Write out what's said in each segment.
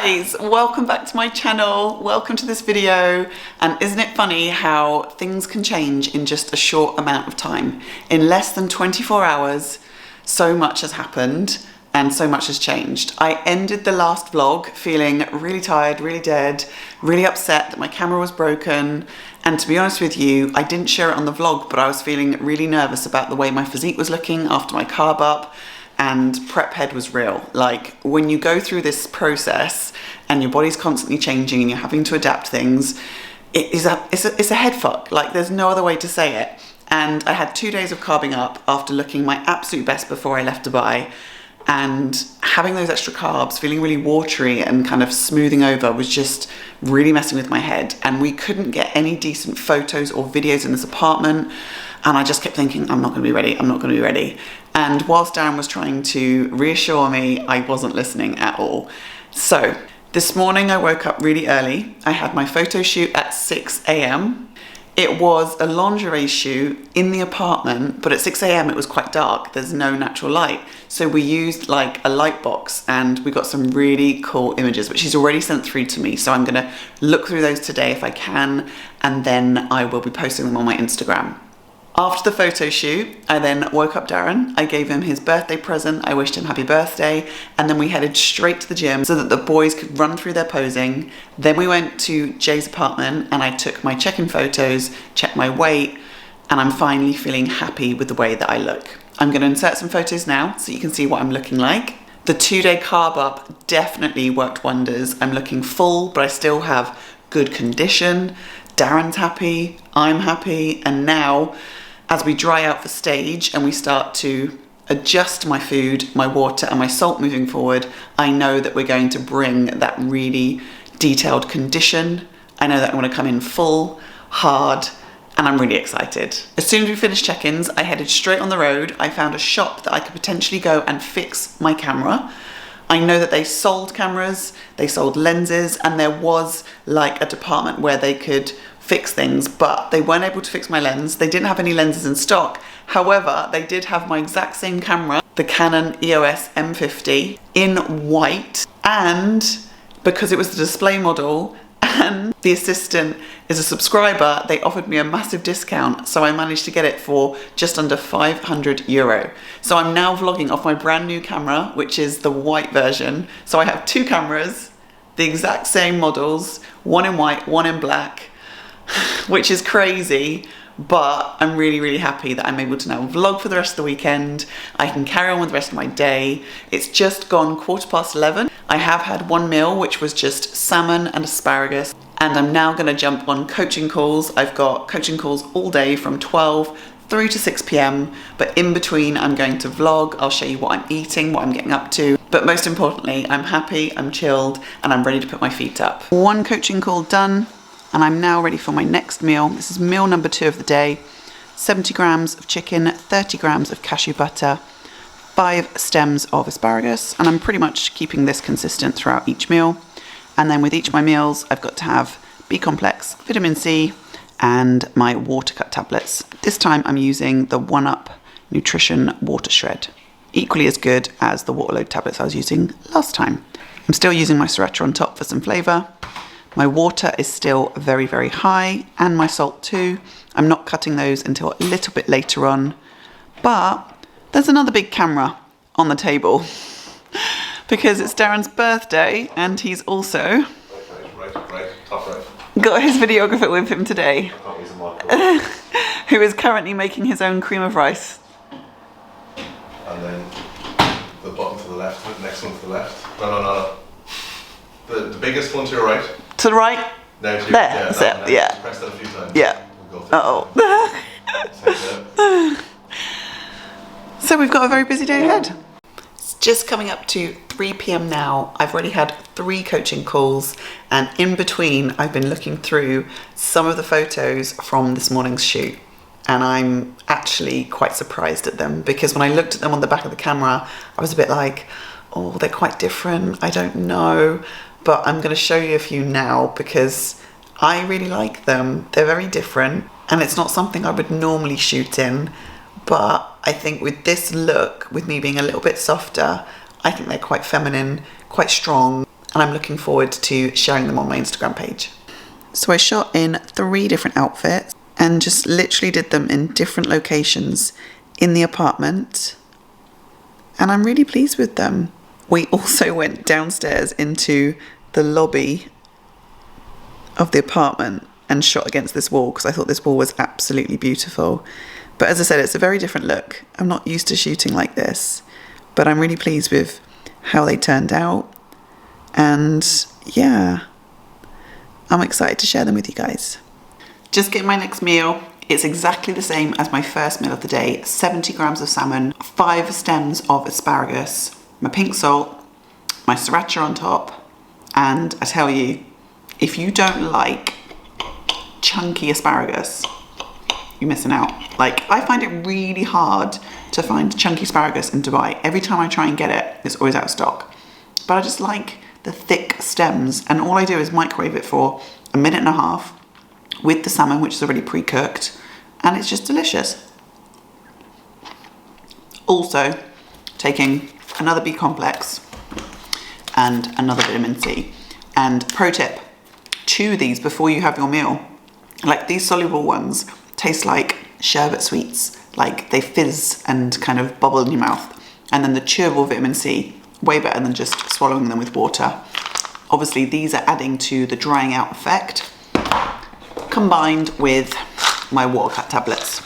guys, welcome back to my channel. Welcome to this video. And isn't it funny how things can change in just a short amount of time? In less than 24 hours, so much has happened and so much has changed. I ended the last vlog feeling really tired, really dead, really upset that my camera was broken. And to be honest with you, I didn't share it on the vlog, but I was feeling really nervous about the way my physique was looking after my carb up. And prep head was real. Like, when you go through this process and your body's constantly changing and you're having to adapt things, it's a head fuck. Like, there's no other way to say it. And I had 2 days of carbing up after looking my absolute best before I left Dubai, and having those extra carbs, feeling really watery and kind of smoothing over was just really messing with my head. And we couldn't get any decent photos or videos in this apartment. And I just kept thinking, I'm not gonna be ready, I'm not gonna be ready. And whilst Darren was trying to reassure me, I wasn't listening at all. So this morning I woke up really early. I had my photo shoot at 6 a.m. It was a lingerie shoot in the apartment, but at 6 a.m. it was quite dark. There's no natural light. So we used like a light box and we got some really cool images, which she's already sent through to me. So I'm gonna look through those today if I can, and then I will be posting them on my Instagram. After the photo shoot, I then woke up Darren. I gave him his birthday present. I wished him happy birthday. And then we headed straight to the gym so that the boys could run through their posing. Then we went to Jay's apartment and I took my check-in photos, checked my weight, and I'm finally feeling happy with the way that I look. I'm gonna insert some photos now so you can see what I'm looking like. The 2-day carb up definitely worked wonders. I'm looking full, but I still have good condition. Darren's happy, I'm happy, and now, as we dry out for stage and we start to adjust my food, my water and my salt moving forward, I know that we're going to bring that really detailed condition. I know that I want to come in full, hard, and I'm really excited. As soon as we finished check-ins, I headed straight on the road. I found a shop that I could potentially go and fix my camera. I know that they sold cameras, they sold lenses, and there was like a department where they could fix things, but they weren't able to fix my lens. They didn't have any lenses in stock. However, they did have my exact same camera, the Canon EOS M50 in white, and because it was the display model and the assistant is a subscriber, they offered me a massive discount, so I managed to get it for just under €500. So I'm now vlogging off my brand new camera, which is the white version. So I have 2 cameras, the exact same models, one in white, one in black, which is crazy, but I'm really, really happy that I'm able to now vlog for the rest of the weekend. I can carry on with the rest of my day. It's just gone 11:15. I have had one meal, which was just salmon and asparagus, and I'm now gonna jump on coaching calls. I've got coaching calls all day from 12 through to 6 p.m, but in between I'm going to vlog. I'll show you what I'm eating, what I'm getting up to, but most importantly, I'm happy, I'm chilled, and I'm ready to put my feet up. One coaching call done, and I'm now ready for my next meal. This is meal number 2 of the day. 70 grams of chicken, 30 grams of cashew butter, 5 stems of asparagus, and I'm pretty much keeping this consistent throughout each meal. And then with each of my meals, I've got to have B-complex, vitamin C, and my water cut tablets. This time I'm using the 1UP Nutrition Water Shred. Equally as good as the Waterload tablets I was using last time. I'm still using my sriracha on top for some flavour. My water is still very, very high, and my salt too. I'm not cutting those until a little bit later on, but there's another big camera on the table because it's Darren's birthday and he's also Top right. got his videographer with him today, who is currently making his own cream of rice. And then the button to the left, the next one to the left. No. The biggest one to your right. To the right? Now to your, there, yeah, so, that, yeah. Just press that a few times. Yeah. We'll go through So we've got a very busy day ahead. It's just coming up to 3 p.m. now. I've already had 3 coaching calls, and in between I've been looking through some of the photos from this morning's shoot, and I'm actually quite surprised at them, because when I looked at them on the back of the camera, I was a bit like, oh, they're quite different, I don't know. But I'm going to show you a few now because I really like them. They're very different, and it's not something I would normally shoot in, but I think with this look, with me being a little bit softer, I think they're quite feminine, quite strong, and I'm looking forward to sharing them on my Instagram page. So I shot in 3 different outfits and just literally did them in different locations in the apartment, and I'm really pleased with them. We also went downstairs into the lobby of the apartment and shot against this wall because I thought this wall was absolutely beautiful. But as I said, it's a very different look. I'm not used to shooting like this, but I'm really pleased with how they turned out. And yeah, I'm excited to share them with you guys. Just getting my next meal. It's exactly the same as my first meal of the day. 70 grams of salmon, 5 stems of asparagus, my pink salt, my sriracha on top. And I tell you, if you don't like chunky asparagus, you're missing out. Like, I find it really hard to find chunky asparagus in Dubai. Every time I try and get it, it's always out of stock. But I just like the thick stems, and all I do is microwave it for a minute and a half with the salmon, which is already pre-cooked, and it's just delicious. Also, taking another B complex and another vitamin C. And pro tip, chew these before you have your meal. Like, these soluble ones taste like sherbet sweets, like they fizz and kind of bubble in your mouth. And then the chewable vitamin C, way better than just swallowing them with water. Obviously, these are adding to the drying out effect, combined with my water cut tablets.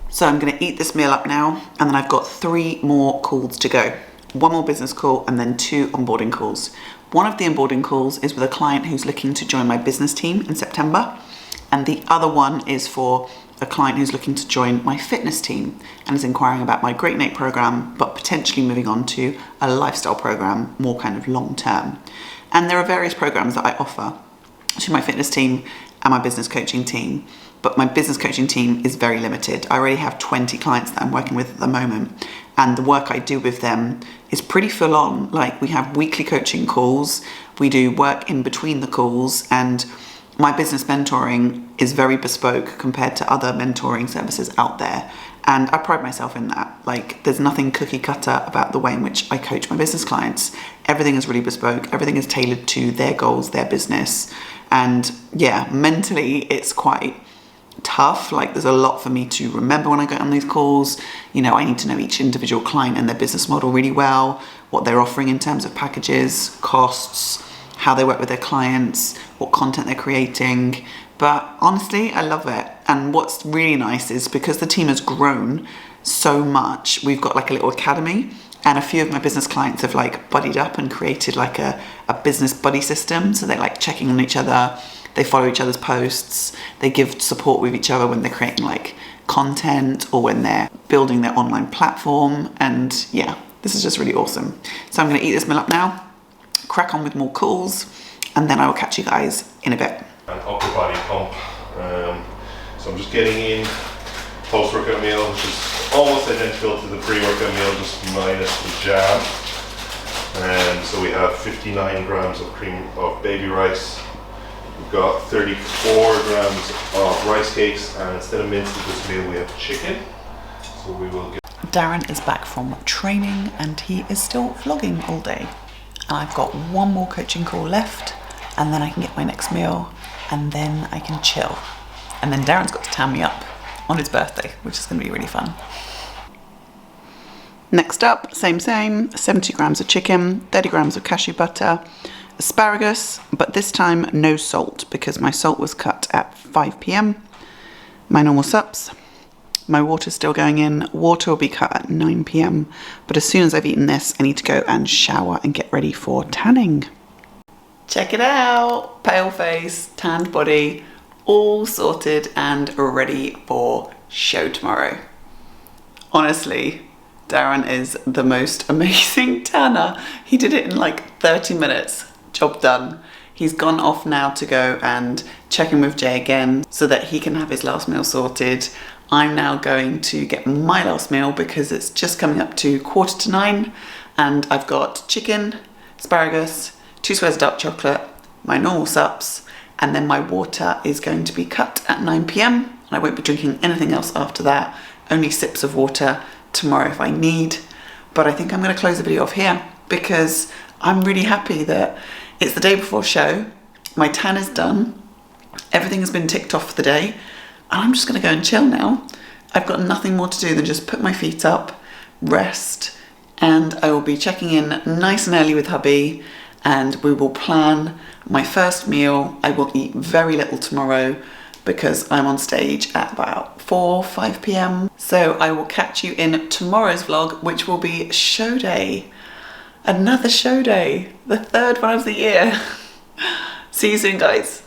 So I'm going to eat this meal up now, and then I've got 3 more calls to go. 1 more business call and then 2 onboarding calls. One of the onboarding calls is with a client who's looking to join my business team in September, and the other one is for a client who's looking to join my fitness team and is inquiring about my Great Nate program, but potentially moving on to a lifestyle program, more kind of long term. And there are various programs that I offer to my fitness team and my business coaching team, but my business coaching team is very limited. I already have 20 clients that I'm working with at the moment, and the work I do with them is pretty full on. Like, we have weekly coaching calls, we do work in between the calls, and my business mentoring is very bespoke compared to other mentoring services out there. And I pride myself in that. Like, there's nothing cookie cutter about the way in which I coach my business clients. Everything is really bespoke. Everything is tailored to their goals, their business. And yeah, mentally it's quite tough. Like, there's a lot for me to remember when I get on these calls. You know, I need to know each individual client and their business model really well, what they're offering in terms of packages, costs, how they work with their clients, what content they're creating. But honestly, I love it. And what's really nice is because the team has grown so much, we've got like a little academy, and a few of my business clients have like buddied up and created like a business buddy system. So they're like checking on each other, they follow each other's posts, they give support with each other when they're creating like content or when they're building their online platform. And yeah, this is just really awesome. So I'm gonna eat this meal up now, crack on with more calls, and then I will catch you guys in a bit. An upper body pump. So I'm just getting in post-workout meal, which is almost identical to the pre-workout meal, just minus the jam. And so we have 59 grams of baby rice. We've got 34 grams of rice cakes, and instead of mince with this meal, we have chicken. So we will get. Darren is back from training and he is still vlogging all day. And I've got 1 more coaching call left, and then I can get my next meal, and then I can chill. And then Darren's got to tan me up on his birthday, which is going to be really fun. Next up, same, 70 grams of chicken, 30 grams of cashew butter, asparagus, but this time no salt because my salt was cut at 5 p.m. My normal sups. My water's still going in. Water will be cut at 9 p.m. But as soon as I've eaten this, I need to go and shower and get ready for tanning. Check it out. Pale face, tanned body, all sorted and ready for show tomorrow. Honestly, Darren is the most amazing tanner. He did it in like 30 minutes. Job done. He's gone off now to go and check in with Jay again so that he can have his last meal sorted. I'm now going to get my last meal because it's just coming up to 8:45, and I've got chicken, asparagus, 2 squares of dark chocolate, my normal sups, and then my water is going to be cut at 9 p.m. and I won't be drinking anything else after that, only sips of water tomorrow if I need. But I think I'm going to close the video off here because I'm really happy that it's the day before show, my tan is done, everything has been ticked off for the day, and I'm just gonna go and chill now. I've got nothing more to do than just put my feet up, rest, and I will be checking in nice and early with hubby, and we will plan my first meal. I will eat very little tomorrow because I'm on stage at about 5 p.m. So I will catch you in tomorrow's vlog, which will be show day. Another show day, the third one of the year. See you soon, guys.